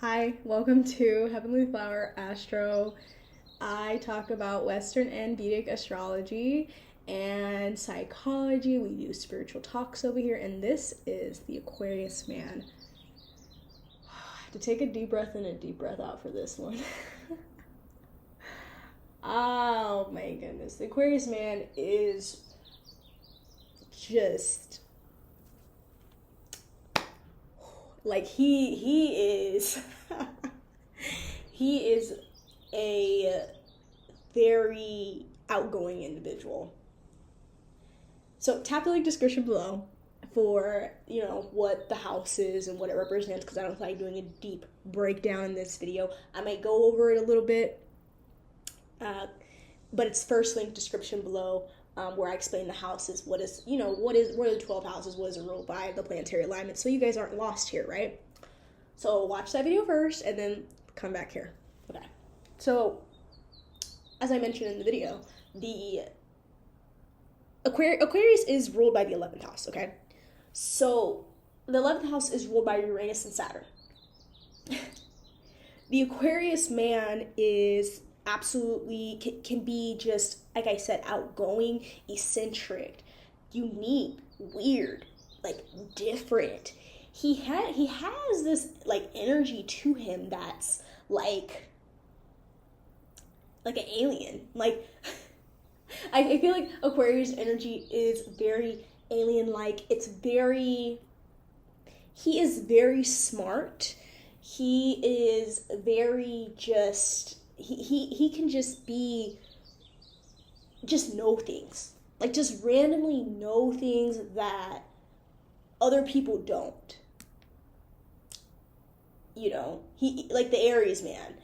Hi, welcome to Heavenly Flower Astro. I talk about Western and Vedic astrology and psychology. We do spiritual talks over here, and this is the Aquarius Man. I have to take a deep breath in and a deep breath out for this one. Oh my goodness. The Aquarius Man is just like he is he is a very outgoing individual. So tap the link description below for what the house is and what it represents, because I don't feel like doing a deep breakdown in this video. I might go over it a little bit, but it's first link description below, where I explain the houses, what are the 12 houses, what is it ruled by, the planetary alignment, so you guys aren't lost here, right? So watch that video first and then come back here. Okay. So as I mentioned in the video, the Aquarius is ruled by the 11th house, okay? So the 11th house is ruled by Uranus and Saturn. The Aquarius man is absolutely can be just, like I said, outgoing, eccentric, unique, weird, like different. He has this like energy to him that's like an alien. Like I feel like Aquarius energy is very alien-like. He is very smart. He is very he can just know things. Like just randomly know things that other people don't. He like the Aries man,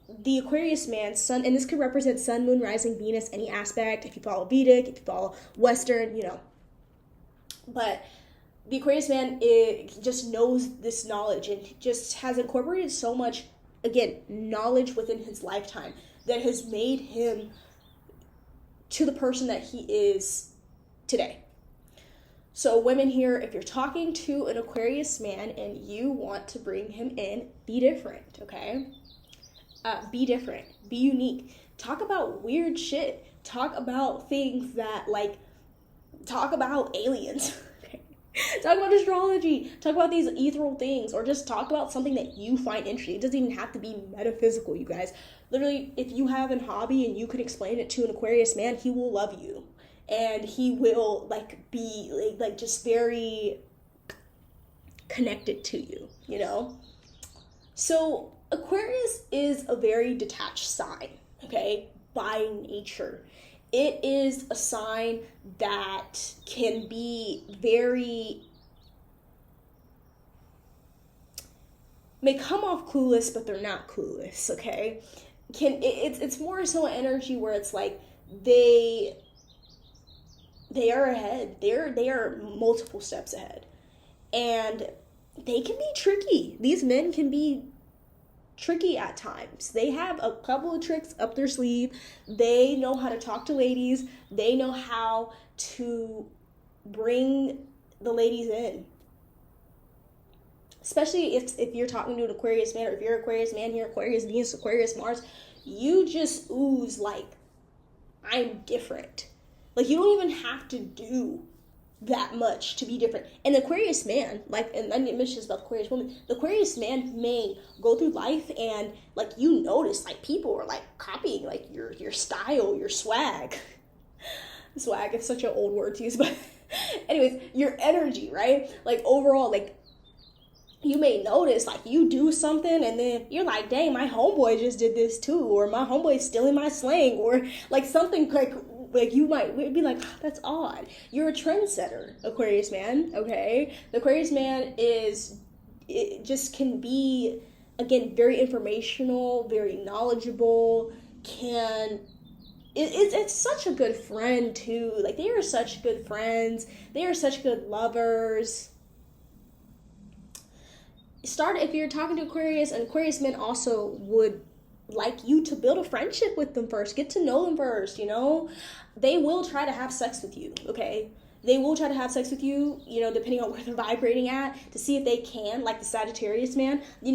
the Aquarius man, sun, and this could represent sun, moon, rising, Venus, any aspect, if you follow Vedic, if you follow Western, But the Aquarius man, it just knows this knowledge and just has incorporated so much, again, knowledge within his lifetime that has made him to the person that he is today. So women here, if you're talking to an Aquarius man and you want to bring him in, be different, okay? Be different. Be unique. Talk about weird shit. Talk about things that, talk about aliens. Talk about astrology. Talk about these ethereal things, or just talk about something that you find interesting. It doesn't even have to be metaphysical, you guys. Literally, if you have a hobby and you can explain it to an Aquarius man, he will love you. And he will, be, just very connected to you, So, Aquarius is a very detached sign, okay, by nature. It is a sign that can be may come off clueless, but they're not clueless, okay? It's more so an energy where it's like they are ahead. They are multiple steps ahead. And they can be tricky. These men can be tricky at times. They have a couple of tricks up their sleeve. They know how to talk to ladies. They know how to bring the ladies in. Especially if you're talking to an Aquarius man, or if you're Aquarius man here, Aquarius Venus, Aquarius Mars, you just ooze I'm different. You don't even have to do that much to be different. And the Aquarius man, and I didn't mention this about the Aquarius woman, the Aquarius man may go through life and notice people are copying your style, your swag. Swag is such an old word to use, but anyways, your energy, right? Overall, you may notice you do something and then you're like, dang, my homeboy just did this too, or my homeboy's stealing my slang, or something you might be like, oh, that's odd. You're a trendsetter, Aquarius man, okay? The Aquarius man can be, again, very informational, very knowledgeable, it's such a good friend too. They are such good friends. They are such good lovers. If you're talking to Aquarius, and Aquarius men also would like you to build a friendship with them first. Get to know them first, They will try to have sex with you, okay? They will try to have sex with you, depending on where they're vibrating at, to see if they can, like the Sagittarius man. They're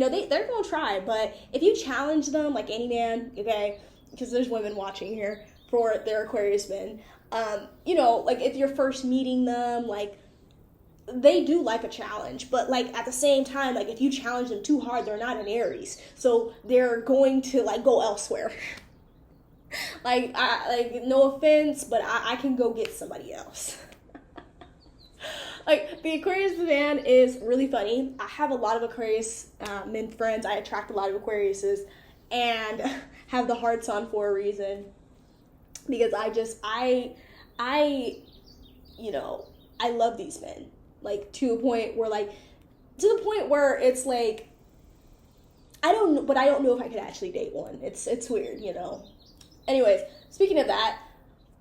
going to try, but if you challenge them, like any man, okay, because there's women watching here for their Aquarius men, like if you're first meeting them, like, they do like a challenge, but like at the same time, like if you challenge them too hard, they're not an Aries, so they're going to like go elsewhere. Like, no offense, but I can go get somebody else. Like, the Aquarius man is really funny. I have a lot of Aquarius men friends. I attract a lot of Aquariuses and have the hearts on for a reason. Because I love these men. Like, to the point where it's like, I don't know if I could actually date one. It's weird, Anyways, speaking of that,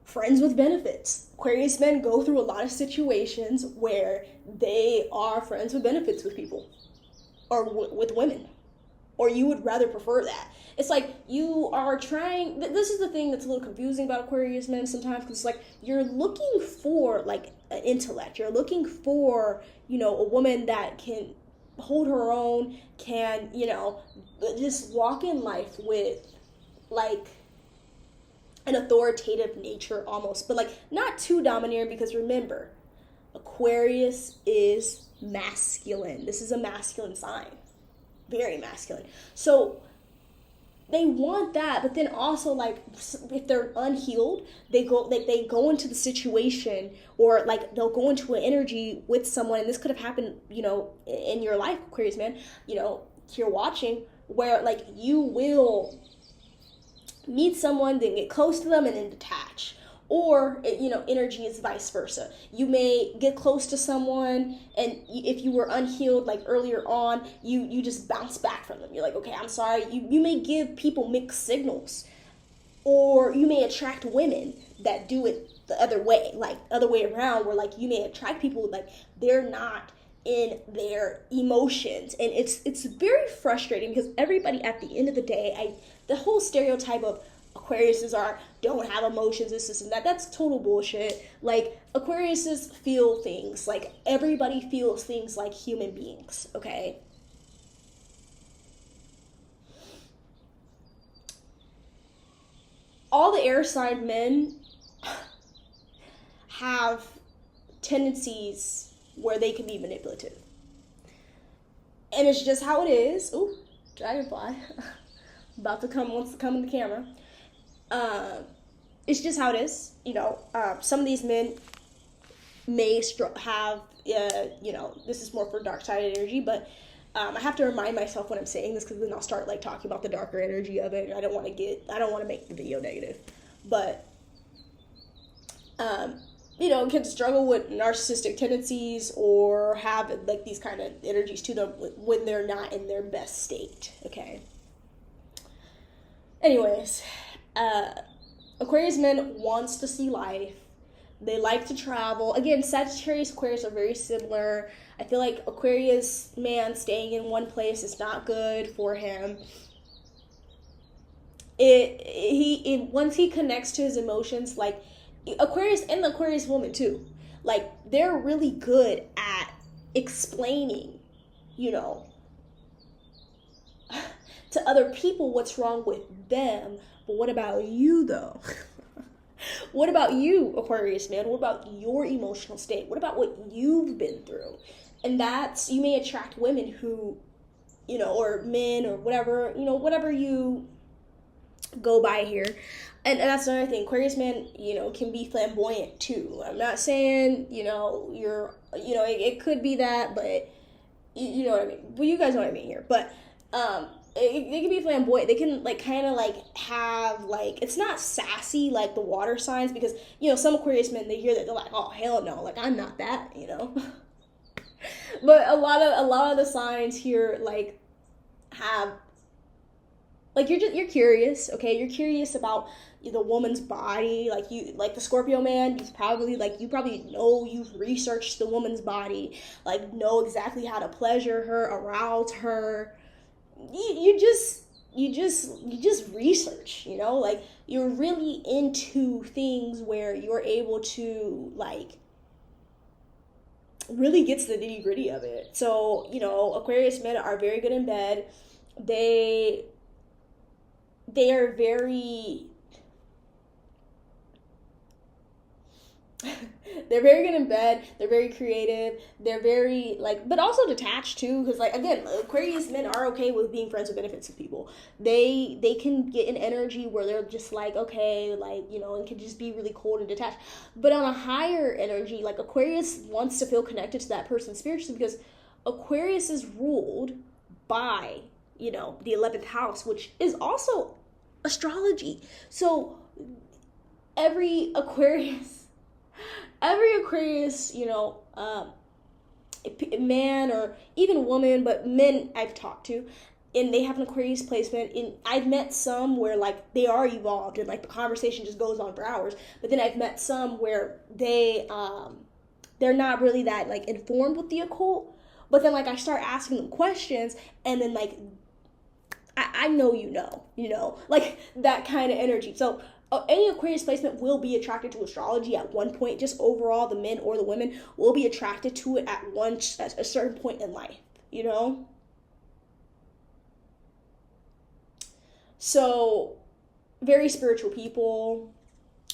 friends with benefits. Aquarius men go through a lot of situations where they are friends with benefits with people. Or with women. Or you would rather prefer that. It's like you are trying... This is the thing that's a little confusing about Aquarius men sometimes. Because it's like you're looking for like an intellect. You're looking for, a woman that can hold her own. Can, just walk in life with like... an authoritative nature almost, but like not too domineering, because remember, Aquarius is masculine. This is a masculine sign, very masculine. So they want that, but then also like if they're unhealed, they go into the situation, or like they'll go into an energy with someone, and this could have happened, in your life, Aquarius man, if you're watching, where like you will meet someone, then get close to them, and then detach. Or, energy is vice versa. You may get close to someone, and if you were unhealed, like earlier on, you just bounce back from them. You're like, okay, I'm sorry. You may give people mixed signals. Or you may attract women that do it the other way, like other way around, where like you may attract people like they're not in their emotions. And it's very frustrating, because everybody at the end of the day, the whole stereotype of Aquariuses don't have emotions, this and that. That's total bullshit. Like, Aquariuses feel things. Like, everybody feels things like human beings, okay? All the air sign men have tendencies where they can be manipulative. And it's just how it is. Ooh, dragonfly. Wants to come in the camera. It's just how it is. Some of these men may have, this is more for dark side energy, but I have to remind myself when I'm saying this, because then I'll start like talking about the darker energy of it. I don't want to make the video negative, but can struggle with narcissistic tendencies, or have like these kind of energies to them when they're not in their best state. Okay. Anyways, Aquarius men wants to see life. They like to travel. Again, Sagittarius, Aquarius are very similar. I feel like Aquarius man staying in one place is not good for him. Once he connects to his emotions, like Aquarius and the Aquarius woman too, like they're really good at explaining, to other people what's wrong with them. But what about you though? What about you, Aquarius man? What about your emotional state? What about what you've been through? And you may attract women who, or men, or whatever, whatever you go by here. And that's another thing. Aquarius man, can be flamboyant too. I'm not saying, it could be that, but you know what I mean. Well, you guys know what I mean here. But they can be flamboyant. They can kind of have it's not sassy like the water signs, because some Aquarius men, they hear that, they're like, oh hell no, I'm not that, But a lot of the signs here have you're curious, okay? You're curious about the woman's body, like the Scorpio man. You probably know, you've researched the woman's body, know exactly how to pleasure her, arouse her. You just research, you're really into things where you're able to really gets the nitty gritty of it. So, Aquarius men are very good in bed. They are very they're very good in bed. They're very creative. They're very, but also detached too. Because, again, Aquarius men are okay with being friends with benefits with people. They can get an energy where they're just okay, and can just be really cold and detached. But on a higher energy, Aquarius wants to feel connected to that person spiritually, because Aquarius is ruled by, the 11th house, which is also astrology. So every Aquarius, man or even woman, but men I've talked to, and they have an Aquarius placement. And I've met some where they are evolved and the conversation just goes on for hours. But then I've met some where they're not really that informed with the occult. But then I start asking them questions, and then I know that kind of energy. So any Aquarius placement will be attracted to astrology at one point. Just overall, the men or the women will be attracted to it at a certain point in life, So, very spiritual people,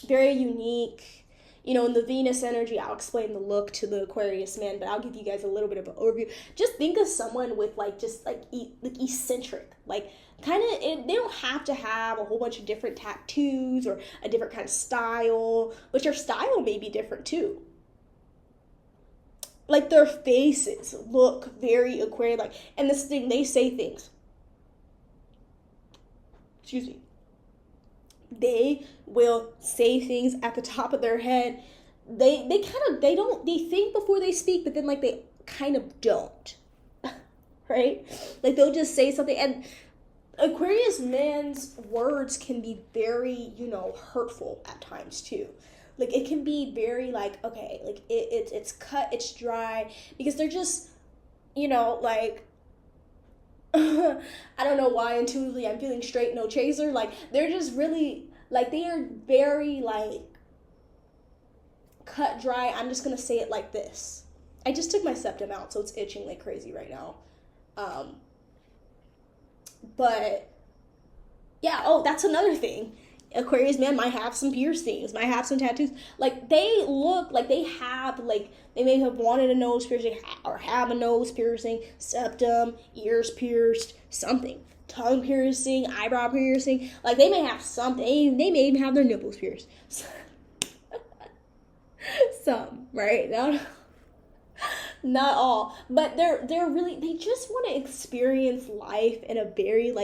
very unique. In the Venus energy, I'll explain the look to the Aquarius man, but I'll give you guys a little bit of an overview. Just think of someone with eccentric, they don't have to have a whole bunch of different tattoos or a different kind of style, but your style may be different too. Their faces look very Aquarius, and this thing, they say things. Excuse me. They will say things at the top of their head. They think before they speak, but then they kind of don't. Right? They'll just say something, and Aquarius man's words can be very, hurtful at times too. It can be very it's cut, it's dry, because they're just, I don't know why intuitively I'm feeling straight, no chaser. They're just really, they are very, cut dry. I'm just going to say it like this. I just took my septum out, so it's itching like crazy right now. But, yeah, that's another thing. Aquarius man might have some piercings, might have some tattoos. They look like they have, they may have wanted a nose piercing or have a nose piercing, septum, ears pierced, something. Tongue piercing, eyebrow piercing. They may have something. They may even have their nipples pierced. Some, right? Not all, but they're really, they just want to experience life in a very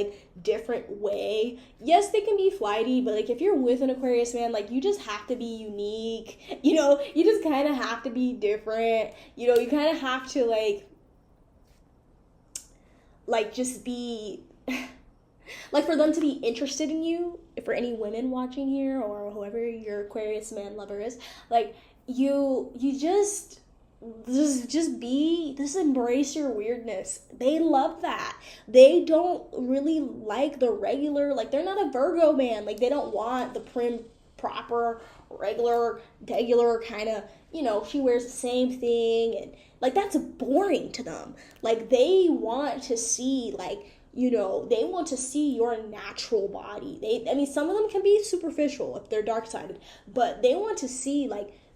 different way. Yes, they can be flighty, but if you're with an Aquarius man, you just have to be unique. You just kind of have to be different. You kind of have to just be for them to be interested in you. For any women watching here, or whoever your Aquarius man lover is, you just embrace your weirdness. They love that. They don't really like the regular, they're not a Virgo man. They don't want the prim, proper, regular kind of, she wears the same thing, and that's boring to them. They want to see they want to see your natural body. Some of them can be superficial if they're dark-sided, but they want to see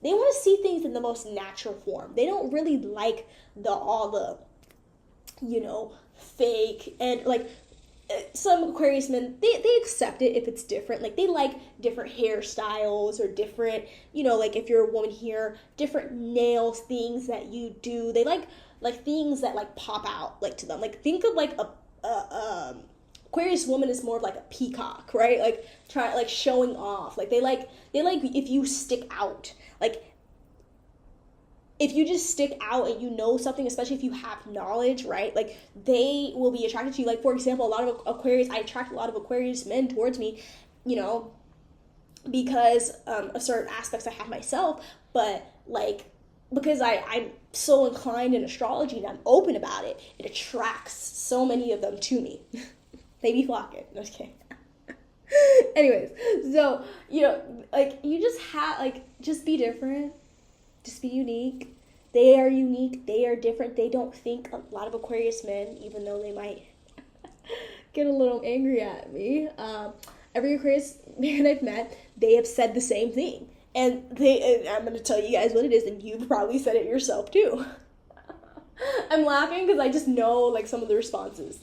they want to see things in the most natural form. They don't really like all the fake, and some Aquarius men, they accept it if it's different. They like different hairstyles or different, if you're a woman here, different nails, things that you do. They like things that pop out to them. Think of Aquarius woman is more of a peacock, right? Showing off. They like if you stick out. If you just stick out and something, especially if you have knowledge, right? They will be attracted to you. For example, I attract a lot of Aquarius men towards me, because of certain aspects I have myself, but because I'm so inclined in astrology and I'm open about it, it attracts so many of them to me. They be flocking. No, just kidding. Anyways, so, you just have, just be different. Just be unique. They are unique. They are different. They don't think. A lot of Aquarius men, even though they might get a little angry at me, every Aquarius man I've met, they have said the same thing. And I'm going to tell you guys what it is, and you've probably said it yourself too. I'm laughing because I just know like some of the responses.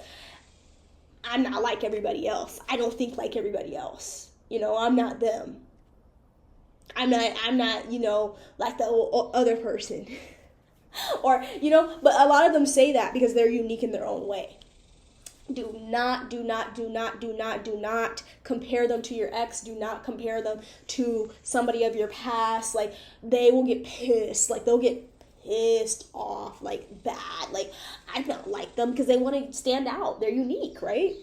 I'm not like everybody else. I don't think like everybody else. I'm not them. I'm not, like the other person. Or, but a lot of them say that because they're unique in their own way. Do not compare them to your ex. Do not compare them to somebody of your past. Like, they will get pissed. Like, they'll get pissed off, like, bad. Like, I'm not like them because they want to stand out. They're unique, right?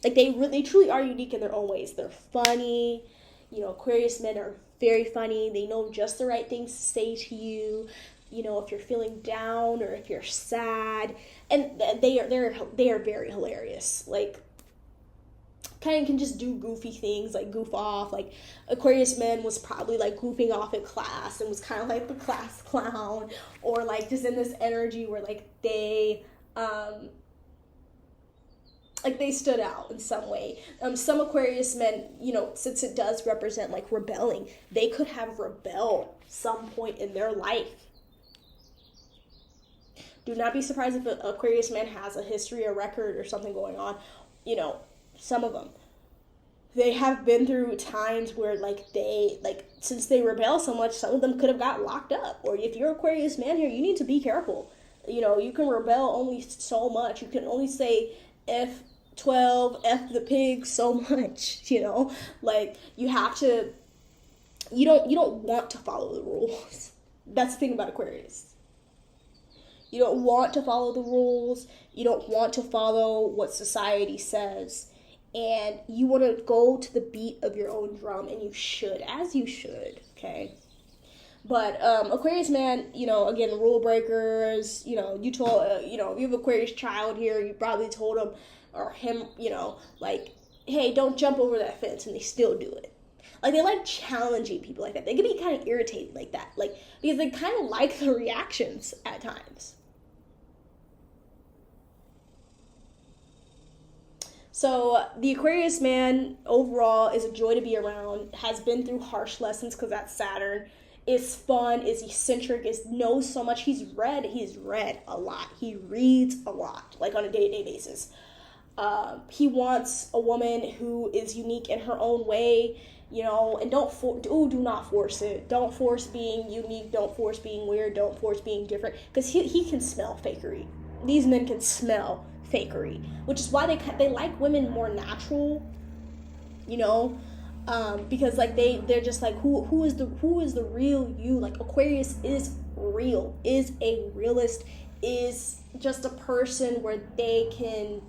Like, they truly are unique in their own ways. They're funny. Aquarius men are very funny. They know just the right things to say to you. If you're feeling down or if you're sad, and they are very hilarious. Like, kind of can just do goofy things, like goof off. Like, Aquarius man was probably like goofing off in class and was kind of like the class clown, or like just in this energy where like they stood out in some way. Some Aquarius men, since it does represent like rebelling, they could have rebelled some point in their life. Do not be surprised if an Aquarius man has a history, a record, or something going on. Some of them, they have been through times where since they rebel so much, some of them could have got locked up. Or if you're Aquarius man here, you need to be careful. You can rebel only so much. You can only say F12, F the pig so much. Like, you have to. You don't want to follow the rules. That's the thing about Aquarius. You don't want to follow the rules. You don't want to follow what society says. And you want to go to the beat of your own drum, and you should, okay? But Aquarius man, again, rule breakers, you told, if you have Aquarius child here, you probably told him or him, like, hey, don't jump over that fence, and they still do it. Like, they like challenging people like that. They can be kind of irritated like that, like, because they kind of like the reactions at times. So the Aquarius man overall is a joy to be around, has been through harsh lessons because that's Saturn, is fun, is eccentric, knows so much. He's read a lot. He reads a lot, like on a day-to-day basis. He wants a woman who is unique in her own way, and do not force it. Don't force being unique. Don't force being weird. Don't force being different, because he can smell fakery. These men can smell fakery, which is why they like women more natural, because like they're just like, who is the real you. Like, Aquarius is real, is a realist, is just a person where they can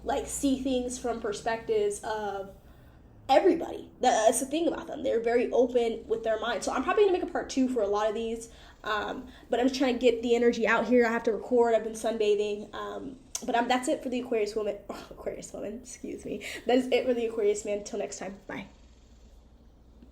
like see things from perspectives of everybody. That's the thing about them. They're very open with their mind. So I'm probably gonna make a part 2 for a lot of these, but I'm just trying to get the energy out here. I have to record. I've been sunbathing. But that's it for the Aquarius woman. Excuse me. That is it for the Aquarius man. Till next time. Bye.